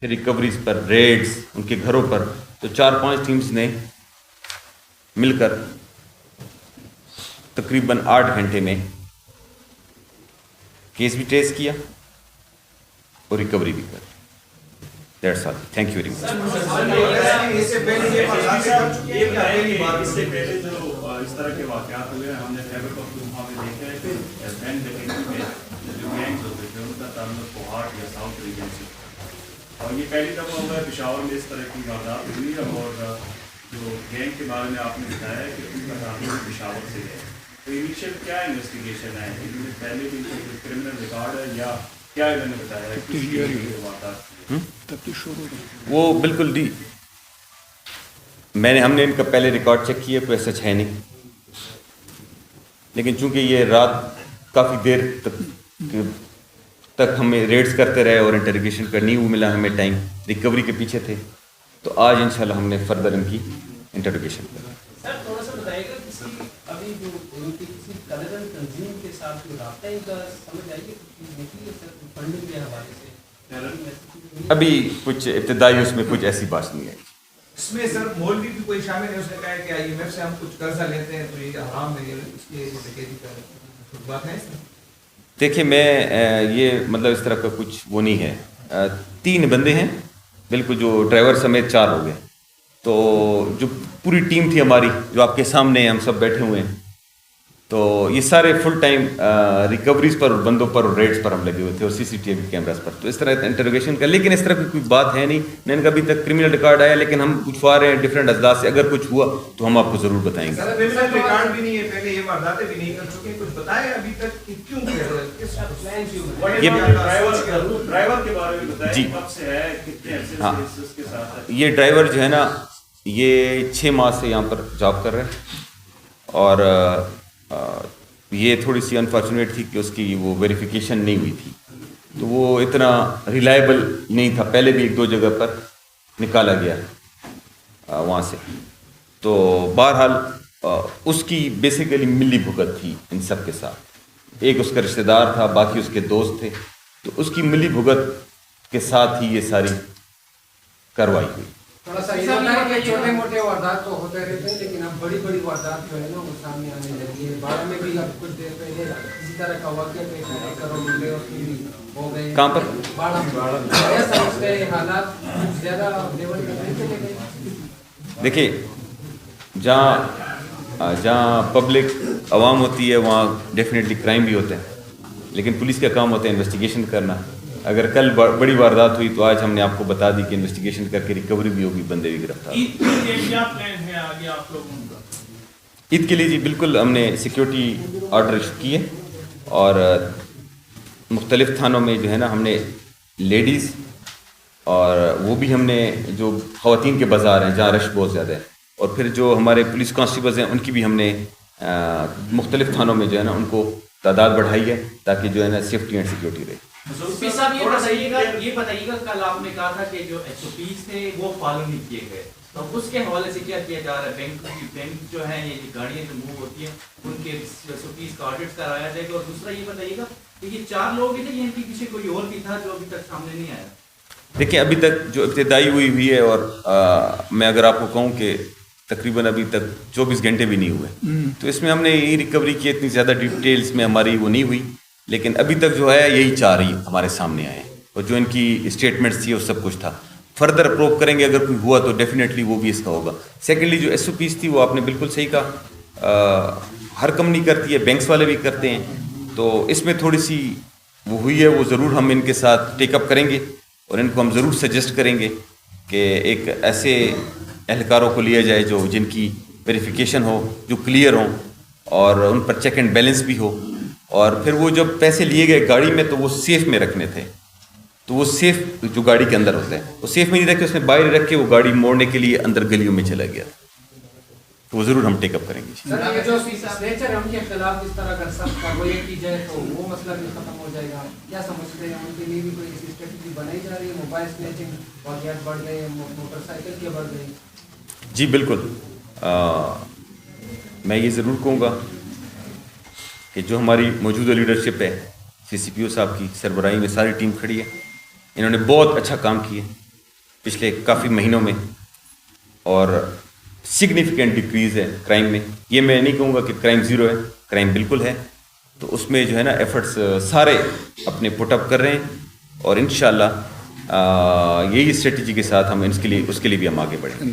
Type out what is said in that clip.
پھر ریکوریز پر ریڈز ان کے گھروں پر، تو 4-5 ٹیمز نے مل کر تقریباً 8 گھنٹے میں کیس بھی ٹریس کیا اور ریکوری بھی کر. That's all. Thank you very much. اس سے پہلے جو اس طرح کے واقعات ہوئے ہم نے خیبر پختونخوا میں دیکھا ہے کہ بینک ڈکیتی میں جو گینگز ہوتے تھے ان کا تعلق کوہاٹ یا ساؤتھ ریجن سے، اور یہ پہلی دفعہ ہوا ہے پشاور میں اس طرح کی واردات ہوئی ہے. اور جو گینگ کے بارے میں آپ نے بتایا ہے کہ ان کا تعلق پشاور سے ہے، تو انیشیل کیا انویسٹیگیشن ہے؟ ان میں پہلے بھی کوئی کرمنل ریکارڈ ہے یا کیا انہوں نے بتایا ہے کہ وہ بالکل دی ہم نے ان کا پہلے ریکارڈ چیک کیا، کوئی سچ ہے نہیں، لیکن چونکہ یہ رات کافی دیر تک ہمیں ریڈز کرتے رہے اور انٹروگیشن کا نیو ملا ہمیں ٹائم، ریکوری کے پیچھے تھے، تو آج انشاءاللہ ہم نے فردر ان کی انٹروگیشن کیا. سر تھوڑا سا بتائیے گا کسی ابھی جو ان کی کسی قدرن تنظیم کے ساتھ جو رابطہ ان کا سمجھ آئیے دیکھیے سر فنڈنگ کے حوالے سے ابھی کچھ ابتدائی اس میں کچھ ایسی بات نہیں ہے. اس میں سر مولوی بھی کوئی شامل ہے؟ اس نے کہا ہے کہ آئی ایم ایف سے ہم کچھ قرضہ لیتے ہیں تو یہ حرام ہے، اس کے ڈکیتی کا بات ہے اس میں؟ دیکھیں میں یہ مطلب اس طرح کا کچھ وہ نہیں ہے. 3 بندے ہیں بالکل، جو ڈرائیور سمیت 4 ہو گئے، تو جو پوری ٹیم تھی ہماری جو آپ کے سامنے ہیں، ہم سب بیٹھے ہوئے ہیں، تو یہ سارے فل ٹائم ریکوریز پر اور بندوں پر اور ریڈز پر ہم لگے ہوئے تھے اور CCTV کیمراز پر. تو اس طرح انٹروگیشن کا، لیکن اس طرح کی کوئی بات ہے نہیں، نہ ان کا ابھی تک کرمنل ریکارڈ آیا، لیکن ہم پوچھوا رہے ہیں ڈفرینٹ اجزاء سے، اگر کچھ ہوا تو ہم آپ کو ضرور بتائیں گے. کرمنل ریکارڈ بھی نہیں ہے، پہلے یہ وارداتیں بھی نہیں کر چکے، کچھ بتایا ابھی تک کہ کیوں کر رہے ہیں، کس پلان کیوں ہے؟ ڈرائیور کے بارے میں بتائیں. جی کب سے ہے، کتنے عرصے ہاں، سے اس کے ساتھ؟ یہ ڈرائیور جو ہے نا یہ 6 ماہ سے یہاں پر جاب کر رہے ہیں، اور یہ تھوڑی سی انفارچونیٹ تھی کہ اس کی وہ ویریفیکیشن نہیں ہوئی تھی، تو وہ اتنا ریلائبل نہیں تھا. پہلے بھی 1-2 جگہ پر نکالا گیا وہاں سے. تو بہرحال اس کی بیسیکلی ملی بھگت تھی ان سب کے ساتھ. ایک اس کا رشتہ دار تھا، باقی اس کے دوست تھے، تو اس کی ملی بھگت کے ساتھ ہی یہ ساری کارروائی ہوئی. تھوڑا سا یہ ہوتا ہے کہ چھوٹے موٹے واردات تو ہوتے رہتے ہیں، لیکن اب بڑی بڑی واردات جو ہے نا وہ سامنے آنے لگی ہے. بارہ میں بھی اب کچھ دیر پہلے اسی طرح کا واقعہ پیش آیا، 1 کروڑ روپے اور بھی ہو گئے. کہاں پر؟ باڑہ میں. ایسا اس کے حالات زیادہ لیول پہ نہیں چلے گئے. دیکھیے جہاں پبلک عوام ہوتی ہے وہاں ڈیفینیٹلی کرائم بھی ہوتے ہیں، لیکن پولیس کا کام ہوتا ہے انویسٹیگیشن کرنا. اگر کل بڑی واردات ہوئی تو آج ہم نے آپ کو بتا دی کہ انویسٹیگیشن کر کے ریکوری بھی ہوگی، بندے بھی گرفتار. عید کے لیے جی بالکل ہم نے سیکیورٹی آرڈر ایشو کیے، اور مختلف تھانوں میں جو ہے نا ہم نے لیڈیز، اور وہ بھی ہم نے جو خواتین کے بازار ہیں جہاں رش بہت زیادہ ہے، اور پھر جو ہمارے پولیس کانسٹیبلز ہیں ان کی بھی ہم نے مختلف تھانوں میں جو ہے نا ان کو تعداد بڑھائی ہے، تاکہ جو ہے نا سیفٹی اینڈ سیکیورٹی رہے. صاحب یہ بتائیے گا کل آپ نے کہا تھا کہ جو SOPs تھے وہ فالو نہیں کیے گئے، تو اس کے حوالے سے کیا کیا جا رہا ہے؟ بینک جو ہے یہ گاڑیاں جو موو ہوتی ہیں ان کے SOPs کا آڈٹ کرایا جائے گا. اور دوسرا یہ بتائیے گا کہ یہ 4 لوگ ہی تھے، ان کے پیچھے کوئی اور بھی تھا جو ابھی تک سامنے نہیں آیا؟ دیکھیں ابھی تک جو ابتدائی ہوئی ہے، اور میں اگر آپ کو کہوں کہ تقریباً ابھی تک 24 گھنٹے بھی نہیں ہوئے، تو اس میں ہم نے یہی ریکوری کی، اتنی زیادہ ڈیٹیلز میں ہماری وہ نہیں ہوئی، لیکن ابھی تک جو ہے یہی 4 ہی ہمارے سامنے آئے، اور جو ان کی اسٹیٹمنٹس تھی وہ سب کچھ تھا. فردر اپروو کریں گے، اگر کوئی ہوا تو ڈیفینیٹلی وہ بھی اس کا ہوگا. سیکنڈلی جو SOPs تھی وہ آپ نے بالکل صحیح کہا، ہر کمپنی کرتی ہے، بینکس والے بھی کرتے ہیں، تو اس میں تھوڑی سی وہ ہوئی ہے، وہ ضرور ہم ان کے ساتھ ٹیک اپ کریں گے، اور ان کو ہم ضرور سجیسٹ کریں گے کہ ایک ایسے اہلکاروں کو لیا جائے جو جن کی ویریفیکیشن ہو، جو کلیئر ہوں، اور ان پر چیک اینڈ بیلنس بھی ہو. اور پھر وہ جب پیسے لیے گئے گاڑی میں تو وہ سیف میں رکھنے تھے، تو وہ سیف جو گاڑی کے اندر ہوتا ہے وہ سیف میں نہیں رکھے، اس نے باہر رکھ کے وہ گاڑی موڑنے کے لیے اندر گلیوں میں چلا گیا، تو وہ ضرور ہم ٹیک اپ کریں گے. سر یہ جو سنیچر ہے ان کے خلاف اس طرح اگر سخت کارروائی کی جائے تو وہ مسئلہ بھی ختم ہو جائے گا. کیا سمجھتے ہیں ان کے لیے بھی کوئی ایسی اسٹریٹجی بنائی جا رہی ہے؟ موبائل سنیچنگ واقعات بڑھ گئے، موٹر سائیکل کے بڑھ گئے. جی بالکل، میں یہ ضرور کہوں گا کہ جو ہماری موجودہ لیڈرشپ ہے، CCPO صاحب کی سربراہی میں ساری ٹیم کھڑی ہے، انہوں نے بہت اچھا کام کیا. پچھلے کافی مہینوں میں، اور سگنیفیکنٹ ڈکریز ہے کرائم میں. یہ میں نہیں کہوں گا کہ کرائم زیرو ہے، کرائم بالکل ہے. تو اس میں جو ہے نا ایفرٹس سارے اپنے پٹ اپ کر رہے ہیں، اور انشاءاللہ یہی اسٹریٹجی کے ساتھ ہم اس کے لیے بھی ہم آگے بڑھیں گے.